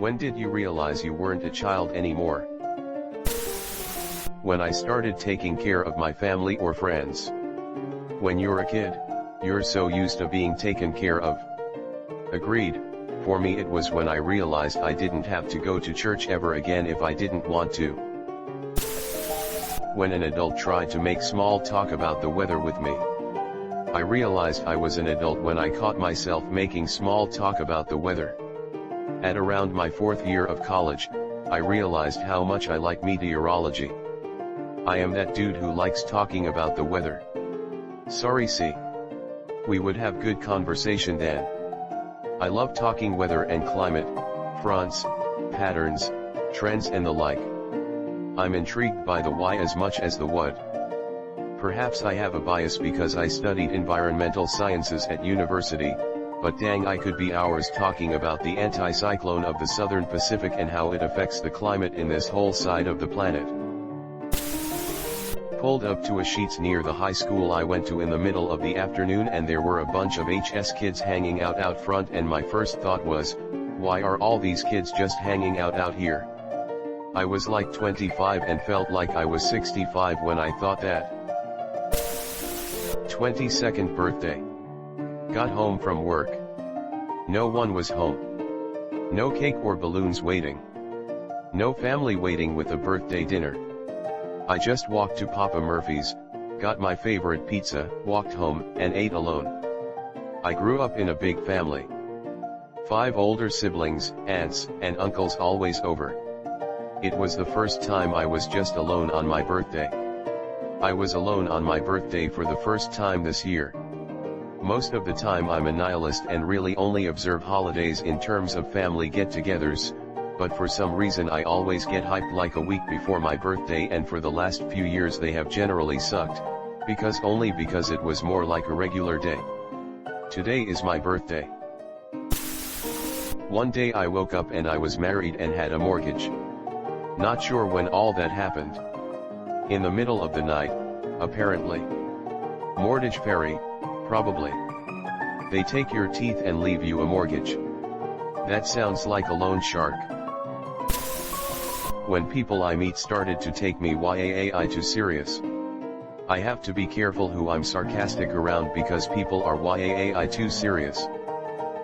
When did you realize you weren't a child anymore? When I started taking care of my family or friends. When you're a kid, you're so used to being taken care of. Agreed. For me it was when I realized I didn't have to go to church ever again if I didn't want to. When an adult tried to make small talk about the weather with me. I realized I was an adult when I caught myself making small talk about the weather. At around my 4th year of college, I realized how much I like meteorology. I am that dude who likes talking about the weather. Sorry, see. We would have good conversation then. I love talking weather and climate, fronts, patterns, trends and the like. I'm intrigued by the why as much as the what. Perhaps I have a bias because I studied environmental sciences at university, but dang, I could be hours talking about the anticyclone of the southern Pacific and how it affects the climate in this whole side of the planet. Pulled up to a Sheetz near the high school I went to in the middle of the afternoon, and there were a bunch of HS kids hanging out front, and my first thought was, why are all these kids just hanging out here? I was like 25 and felt like I was 65 when I thought that. 22nd birthday. Got home from work. No one was home. No cake or balloons waiting. No family waiting with a birthday dinner. I just walked to Papa Murphy's, got my favorite pizza, walked home, and ate alone. I grew up in a big family. 5 older siblings, aunts, and uncles always over. It was the first time I was just alone on my birthday. I was alone on my birthday for the first time this year. Most of the time I'm a nihilist and really only observe holidays in terms of family get-togethers, but for some reason I always get hyped like a week before my birthday, and for the last few years they have generally sucked, because it was more like a regular day. Today is my birthday. One day I woke up and I was married and had a mortgage. Not sure when all that happened. In the middle of the night, apparently. Mortgage fairy, probably. They take your teeth and leave you a mortgage. That sounds like a loan shark. When people I meet started to take me yaai too serious. I have to be careful who I'm sarcastic around because people are yaai too serious.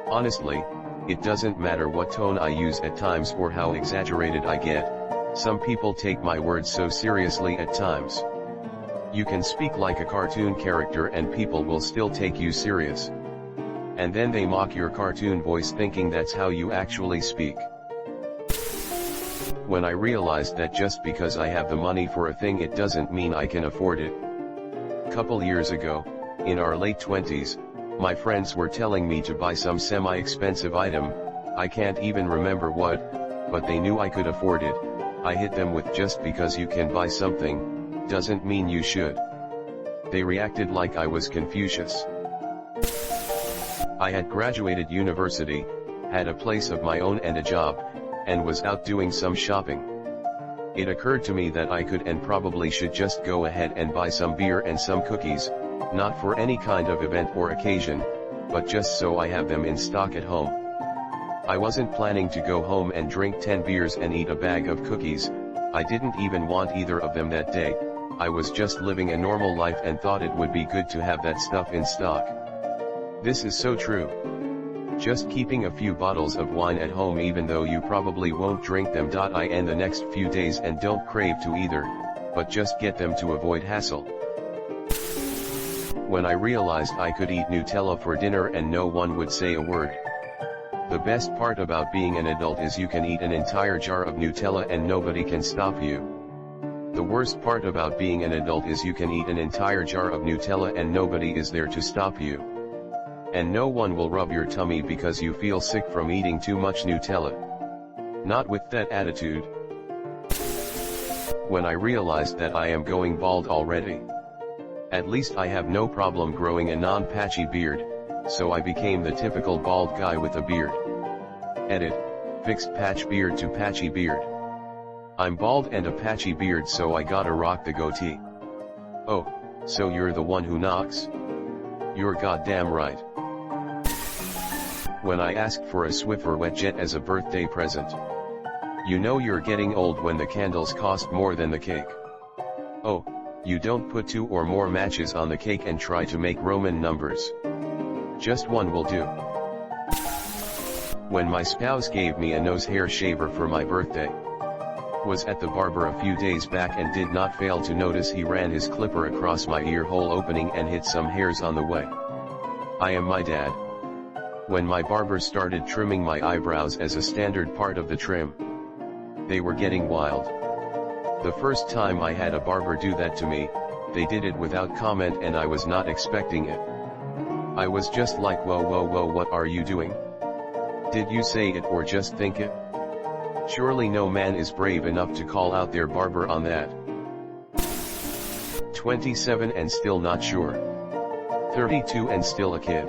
Honestly, it doesn't matter what tone I use at times or how exaggerated I get. Some people take my words so seriously at times. You can speak like a cartoon character and people will still take you serious. And then they mock your cartoon voice thinking that's how you actually speak. When I realized that just because I have the money for a thing it doesn't mean I can afford it. Couple years ago, in our late 20s, my friends were telling me to buy some semi-expensive item, I can't even remember what, but they knew I could afford it. I hit them with, just because you can buy something, doesn't mean you should. They reacted like I was Confucius. I had graduated university, had a place of my own and a job, and was out doing some shopping. It occurred to me that I could and probably should just go ahead and buy some beer and some cookies, not for any kind of event or occasion, but just so I have them in stock at home. I wasn't planning to go home and drink 10 beers and eat a bag of cookies. I didn't even want either of them that day. I was just living a normal life and thought it would be good to have that stuff in stock. This is so true. Just keeping a few bottles of wine at home even though you probably won't drink them in the next few days and don't crave to either, but just get them to avoid hassle. When I realized I could eat Nutella for dinner and no one would say a word. The best part about being an adult is you can eat an entire jar of Nutella and nobody can stop you. The worst part about being an adult is you can eat an entire jar of Nutella and nobody is there to stop you. And no one will rub your tummy because you feel sick from eating too much Nutella. Not with that attitude. When I realized that I am going bald already. At least I have no problem growing a non-patchy beard, so I became the typical bald guy with a beard. Edit, fixed patch beard to patchy beard. I'm bald and a patchy beard, so I gotta rock the goatee. Oh, so you're the one who knocks? You're goddamn right. When I asked for a Swiffer wet jet as a birthday present. You know you're getting old when the candles cost more than the cake. Oh, you don't put 2 or more matches on the cake and try to make Roman numbers. Just one will do. When my spouse gave me a nose hair shaver for my birthday. Was at the barber a few days back and did not fail to notice he ran his clipper across my ear hole opening and hit some hairs on the way. I am my dad. When my barber started trimming my eyebrows as a standard part of the trim. They were getting wild. The first time I had a barber do that to me, they did it without comment and I was not expecting it. I was just like, whoa, what are you doing? Did you say it or just think it? Surely no man is brave enough to call out their barber on that. 27 and still not sure. 32 and still a kid.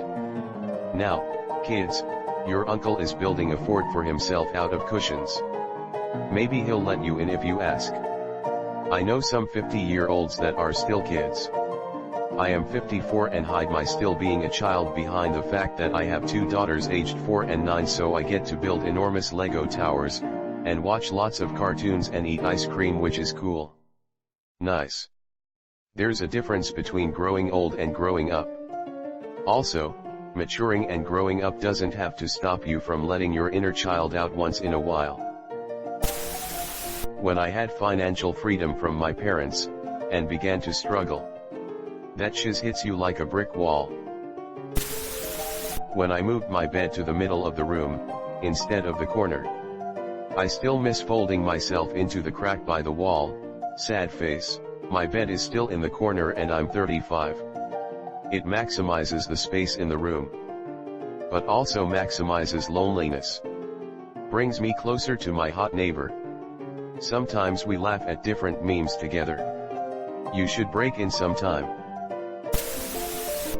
Now, kids, your uncle is building a fort for himself out of cushions. Maybe he'll let you in if you ask. I know some 50-year-olds that are still kids. I am 54 and hide my still being a child behind the fact that I have 2 daughters aged 4 and 9, so I get to build enormous Lego towers, and watch lots of cartoons and eat ice cream, which is cool. Nice. There's a difference between growing old and growing up. Also, maturing and growing up doesn't have to stop you from letting your inner child out once in a while. When I had financial freedom from my parents, and began to struggle. That shiz hits you like a brick wall. When I moved my bed to the middle of the room, instead of the corner. I still miss folding myself into the crack by the wall, sad face, my bed is still in the corner and I'm 35. It maximizes the space in the room. But also maximizes loneliness. Brings me closer to my hot neighbor. Sometimes we laugh at different memes together. You should break in sometime.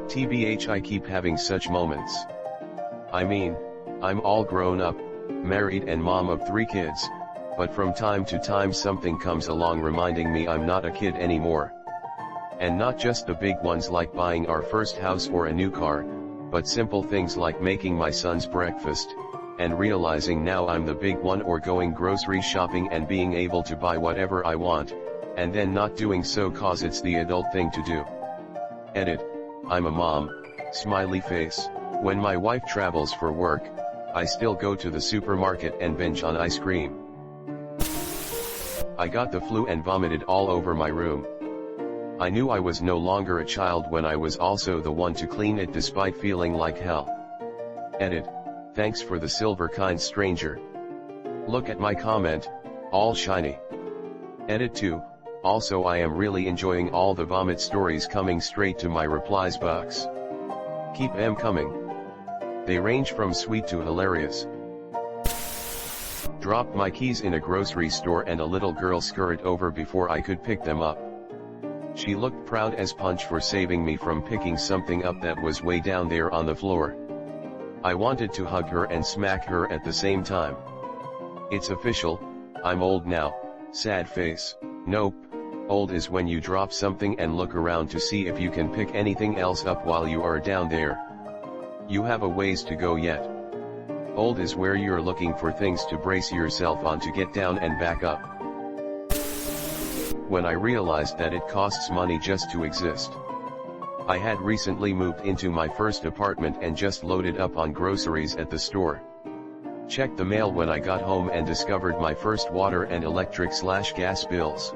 TBH, I keep having such moments. I mean, I'm all grown up, married and mom of 3 kids, but from time to time something comes along reminding me I'm not a kid anymore. And not just the big ones like buying our first house or a new car, but simple things like making my son's breakfast, and realizing now I'm the big one, or going grocery shopping and being able to buy whatever I want, and then not doing so cause it's the adult thing to do. Edit, I'm a mom, smiley face. When my wife travels for work, I still go to the supermarket and binge on ice cream. I got the flu and vomited all over my room. I knew I was no longer a child when I was also the one to clean it despite feeling like hell. Edit, thanks for the silver, kind stranger. Look at my comment, all shiny. Edit 2, also I am really enjoying all the vomit stories coming straight to my replies box. Keep them coming. They range from sweet to hilarious. Dropped my keys in a grocery store and a little girl scurried over before I could pick them up. She looked proud as punch for saving me from picking something up that was way down there on the floor. I wanted to hug her and smack her at the same time. It's official, I'm old now, sad face. Nope, old is when you drop something and look around to see if you can pick anything else up while you are down there. You have a ways to go yet. Old is where you're looking for things to brace yourself on to get down and back up. When I realized that it costs money just to exist. I had recently moved into my first apartment and just loaded up on groceries at the store. Checked the mail when I got home and discovered my first water and electric/gas bills.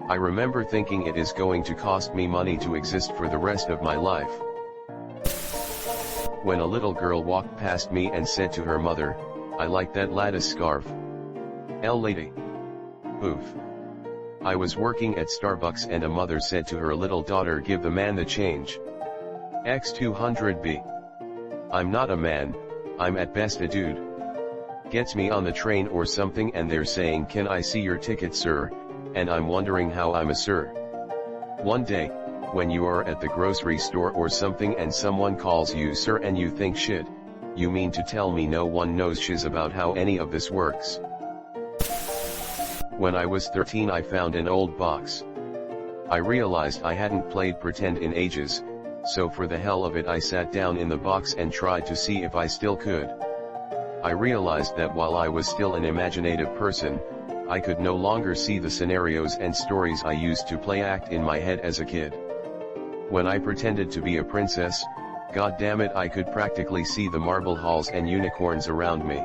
I remember thinking it is going to cost me money to exist for the rest of my life. When a little girl walked past me and said to her mother, "I like that lattice scarf." L lady. Oof. I was working at Starbucks and a mother said to her little daughter, "Give the man the change." X200B. I'm not a man, I'm at best a dude. Gets me on the train or something and they're saying, "Can I see your ticket, sir?" And I'm wondering how I'm a sir. One day, when you are at the grocery store or something and someone calls you sir and you think, shit, you mean to tell me no one knows shiz about how any of this works? When I was 13 I found an old box. I realized I hadn't played pretend in ages, so for the hell of it I sat down in the box and tried to see if I still could. I realized that while I was still an imaginative person, I could no longer see the scenarios and stories I used to play act in my head as a kid. When I pretended to be a princess, god damn it, I could practically see the marble halls and unicorns around me.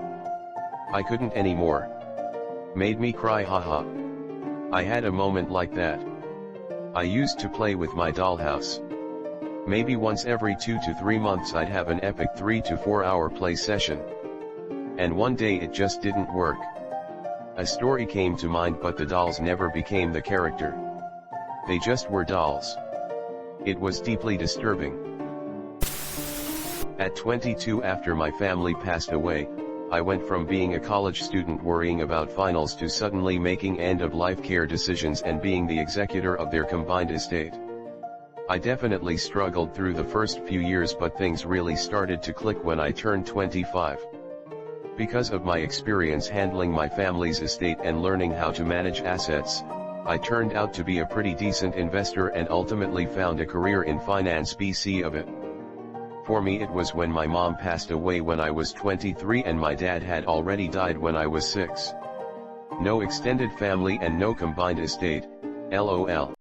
I couldn't anymore. Made me cry, haha. I had a moment like that. I used to play with my dollhouse. Maybe once every 2 to 3 months I'd have an epic 3 to 4 hour play session. And one day it just didn't work. A story came to mind, but the dolls never became the character. They just were dolls. It was deeply disturbing. At 22, after my family passed away, I went from being a college student worrying about finals to suddenly making end-of-life care decisions and being the executor of their combined estate. I definitely struggled through the first few years, but things really started to click when I turned 25. Because of my experience handling my family's estate and learning how to manage assets, I turned out to be a pretty decent investor and ultimately found a career in finance BC of it. For me, it was when my mom passed away when I was 23 and my dad had already died when I was 6. No extended family and no combined estate, lol.